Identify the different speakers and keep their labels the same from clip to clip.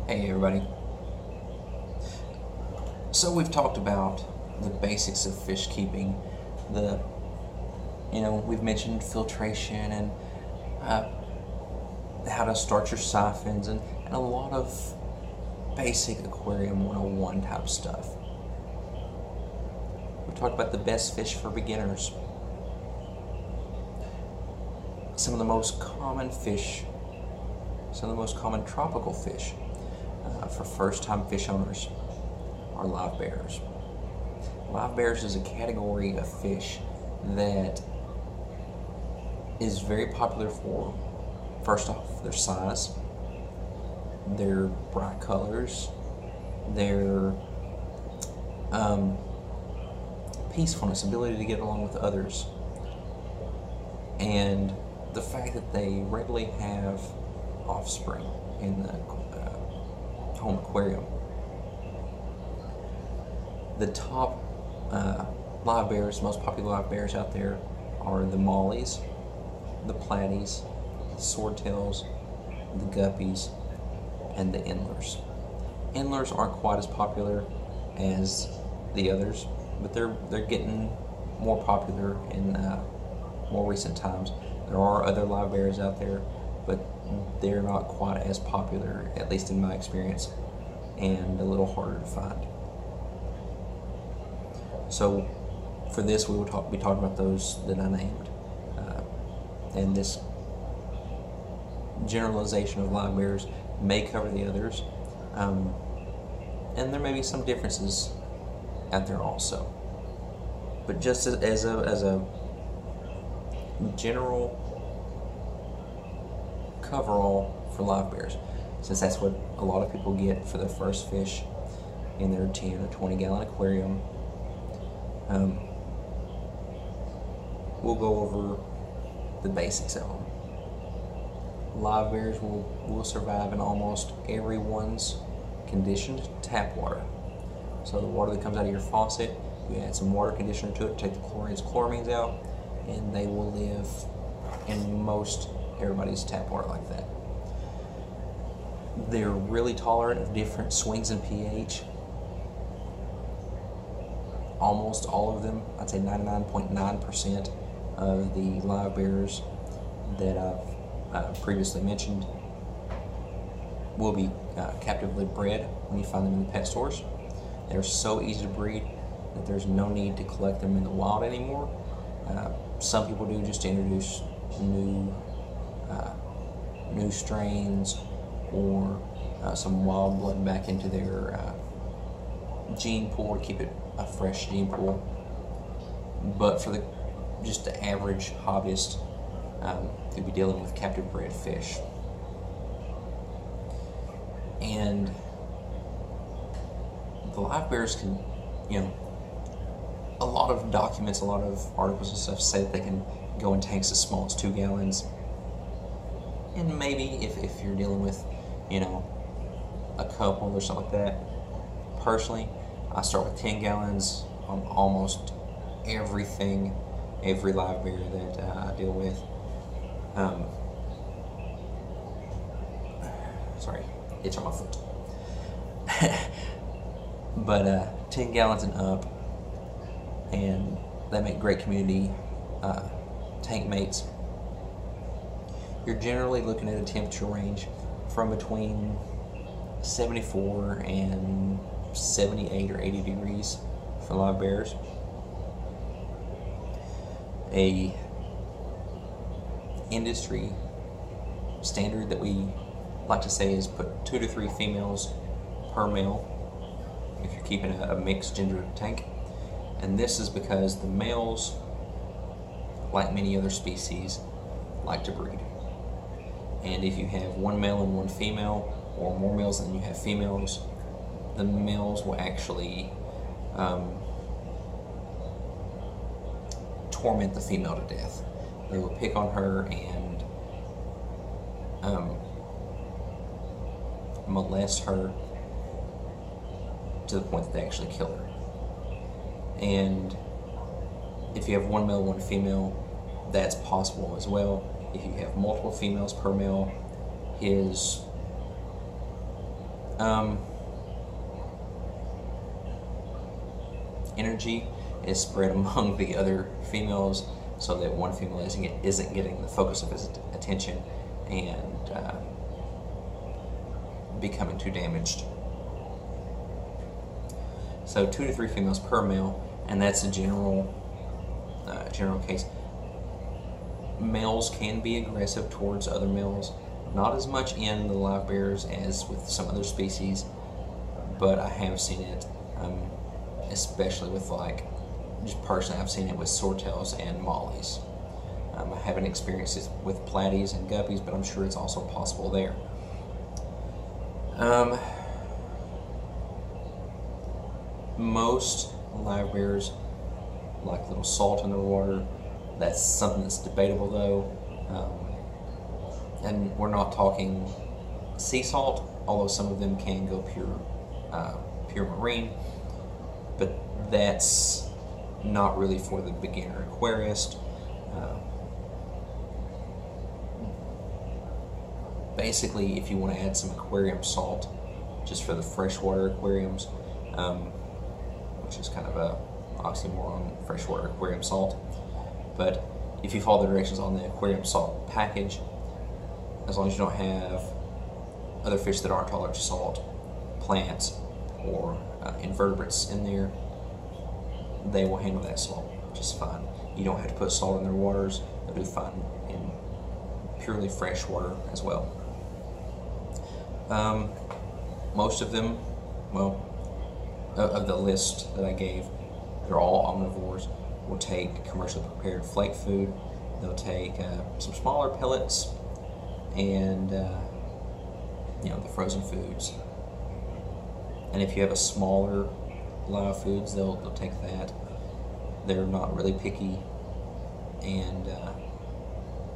Speaker 1: Hey everybody. So we've talked about the basics of fish keeping. We've mentioned filtration and how to start your siphons and a lot of basic aquarium 101 type stuff. We've talked about the best fish for beginners. Some of the most common fish, some of the most common tropical fish for first-time fish owners are livebearers. Livebearers is a category of fish that is very popular for, first off, their size, their bright colors, their peacefulness, ability to get along with others, and the fact that they readily have offspring in the home aquarium. The top livebearers, most popular livebearers out there are the mollies, the platies, the swordtails, the guppies, and the endlers. Endlers aren't quite as popular as the others, but they're getting more popular in more recent times. There are other livebearers out there, but they're not quite as popular, at least in my experience, and a little harder to find. So for this, we will be talking about those that I named, and this generalization of livebearers may cover the others, and there may be some differences out there also. But just as a general coverall for livebearers, since that's what a lot of people get for their first fish in their 10 or 20 gallon aquarium, we'll go over the basics of them. Livebearers will survive in almost everyone's conditioned tap water. So the water that comes out of your faucet, you add some water conditioner to it, take the chloramines out, and they will live in most everybody's tap water like that. They're really tolerant of different swings in pH. Almost all of them, I'd say 99.9% of the livebearers that I've previously mentioned will be captively bred when you find them in the pet stores. They're so easy to breed that there's no need to collect them in the wild anymore. Some people do just to introduce new strains or some wild blood back into their gene pool to keep it a fresh gene pool. But for just the average hobbyist, you'll be dealing with captive bred fish. And the livebearers can, a lot of documents, a lot of articles and stuff say that they can go in tanks as small as 2 gallons. And maybe if you're dealing with, a couple or something like that. Personally, I start with 10 gallons on almost everything, every livebearer that I deal with. Sorry, itch on my foot. But 10 gallons and up, and they make great community tank mates. You're generally looking at a temperature range from between 74 and 78 or 80 degrees for livebearers. A industry standard that we like to say is put 2 to 3 females per male if you're keeping a mixed gender tank. And this is because the males, like many other species, like to breed. And if you have one male and one female, or more males than you have females, the males will actually torment the female to death. They will pick on her and molest her to the point that they actually kill her. And if you have one male, one female, that's possible as well. If you have multiple females per male, his Um, Energy is spread among the other females so that one female isn't getting the focus of his attention and becoming too damaged. So 2 to 3 females per male, and that's a general case. Males can be aggressive towards other males, not as much in the live bearers as with some other species, but I have seen it, especially with, like, just personally, I've seen it with swordtails and mollies. I haven't experienced it with platies and guppies, but I'm sure it's also possible there. Most live bearers like a little salt in their water. That's something that's debatable, though. And we're not talking sea salt, although some of them can go pure marine, but that's not really for the beginner aquarist. Basically, if you want to add some aquarium salt, just for the freshwater aquariums, which is kind of a oxymoron, freshwater aquarium salt, but if you follow the directions on the aquarium salt package, as long as you don't have other fish that aren't tolerant to salt, plants, or invertebrates in there, they will handle that salt just fine. You don't have to put salt in their waters. They'll do fine in purely fresh water as well. Most of them, well, of the list that I gave, they're all omnivores. Will take commercially prepared flake food. They'll take some smaller pellets and the frozen foods. And if you have a smaller live foods, they'll take that. They're not really picky, and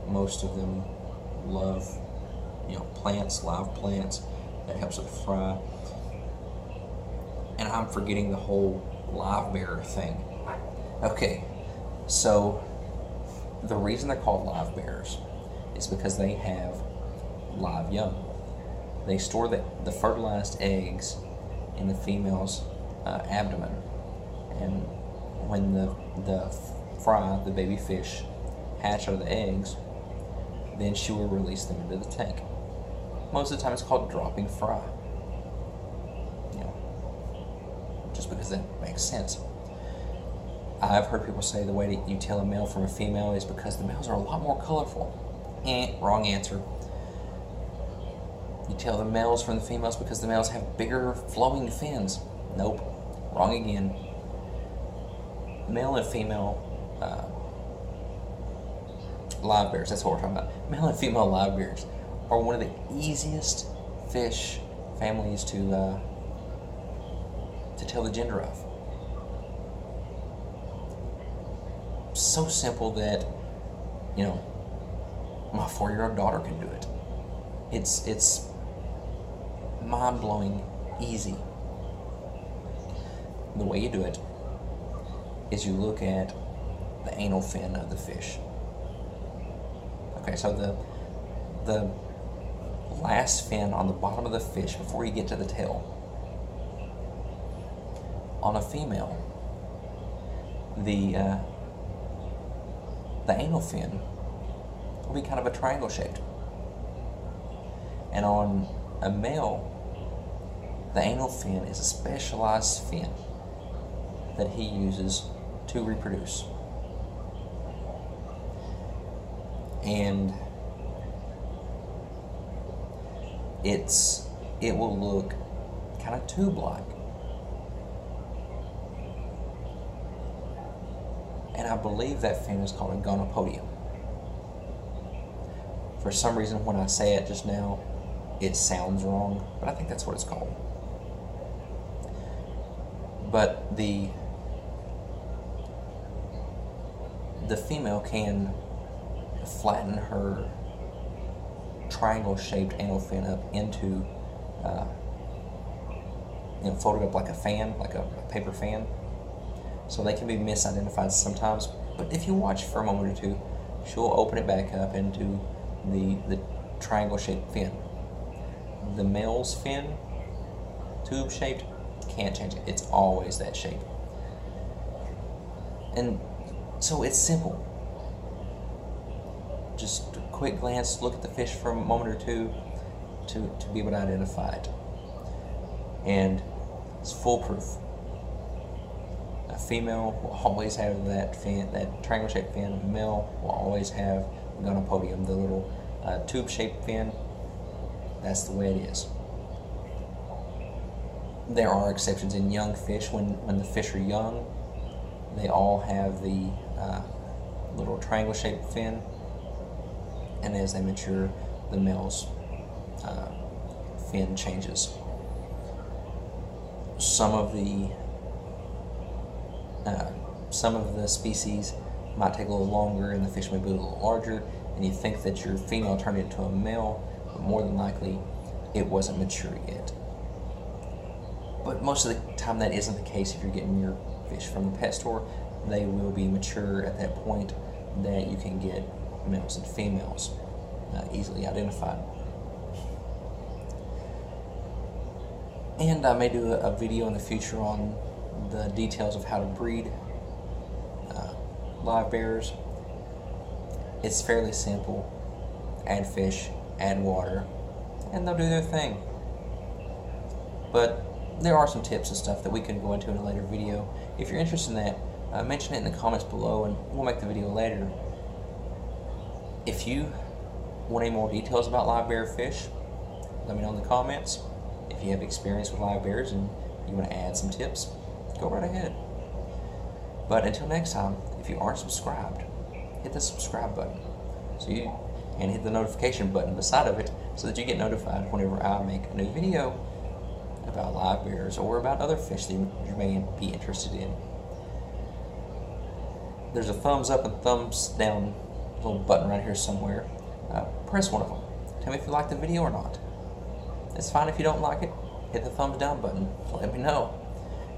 Speaker 1: most of them love plants, live plants. That helps with the fry. And I'm forgetting the whole Livebearer thing. Okay, so the reason they're called Livebearers is because they have live young. They store the fertilized eggs in the female's abdomen, and when the fry, the baby fish, hatch out of the eggs, then she will release them into the tank. Most of the time it's called dropping fry, just because that makes sense. I've heard people say the way that you tell a male from a female is because the males are a lot more colorful. Wrong answer. You tell the males from the females because the males have bigger flowing fins. Nope. Wrong again. Male and female live bearers, that's what we're talking about. Male and female live bearers are one of the easiest fish families to tell the gender of. So simple that my 4-year-old daughter can do it. It's mind-blowing easy. The way you do it is you look at the anal fin of the fish. Okay, so the last fin on the bottom of the fish before you get to the tail. On a female, the anal fin will be kind of a triangle shaped. And on a male, the anal fin is a specialized fin that he uses to reproduce. And it will look kind of tube-like. And I believe that fin is called a gonopodium. For some reason, when I say it just now, it sounds wrong, but I think that's what it's called. But the female can flatten her triangle-shaped anal fin up into, fold it up like a fan, like a paper fan. So they can be misidentified sometimes, but if you watch for a moment or two, she'll open it back up into the triangle-shaped fin. The male's fin tube shaped, can't change it. It's always that shape. And so it's simple. Just a quick glance, look at the fish for a moment or two to be able to identify it. And it's foolproof. A female will always have that fin, that triangle-shaped fin. A male will always have the gonopodium, the little tube-shaped fin. That's the way it is. There are exceptions in young fish. When the fish are young, they all have the little triangle-shaped fin, and as they mature, the male's fin changes. Some of the species might take a little longer, and the fish may be a little larger, and you think that your female turned into a male, but more than likely, it wasn't mature yet. But most of the time, that isn't the case. If you're getting your fish from the pet store, they will be mature at that point that you can get males and females easily identified. And I may do a video in the future on the details of how to breed live bearers. It's fairly simple. Add fish, add water, and they'll do their thing. But there are some tips and stuff that we can go into in a later video. If you're interested in that, mention it in the comments below and we'll make the video later. If you want any more details about live bearer fish, let me know in the comments. If you have experience with live bearers and you want to add some tips, go right ahead. But until next time, if you aren't subscribed, hit the subscribe button and hit the notification button beside of it so that you get notified whenever I make a new video about live bearers or about other fish that you may be interested in. There's a thumbs up and thumbs down little button right here somewhere. Press one of them. Tell me if you like the video or not. It's fine if you don't like it. Hit the thumbs down button. Let me know.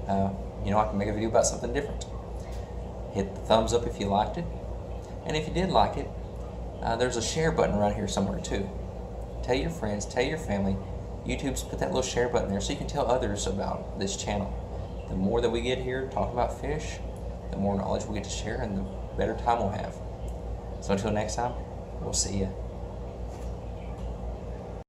Speaker 1: I can make a video about something different. Hit the thumbs up if you liked it. And if you did like it, there's a share button right here somewhere too. Tell your friends, tell your family. YouTube's put that little share button there so you can tell others about this channel. The more that we get here talking about fish, the more knowledge we get to share and the better time we'll have. So until next time, we'll see you.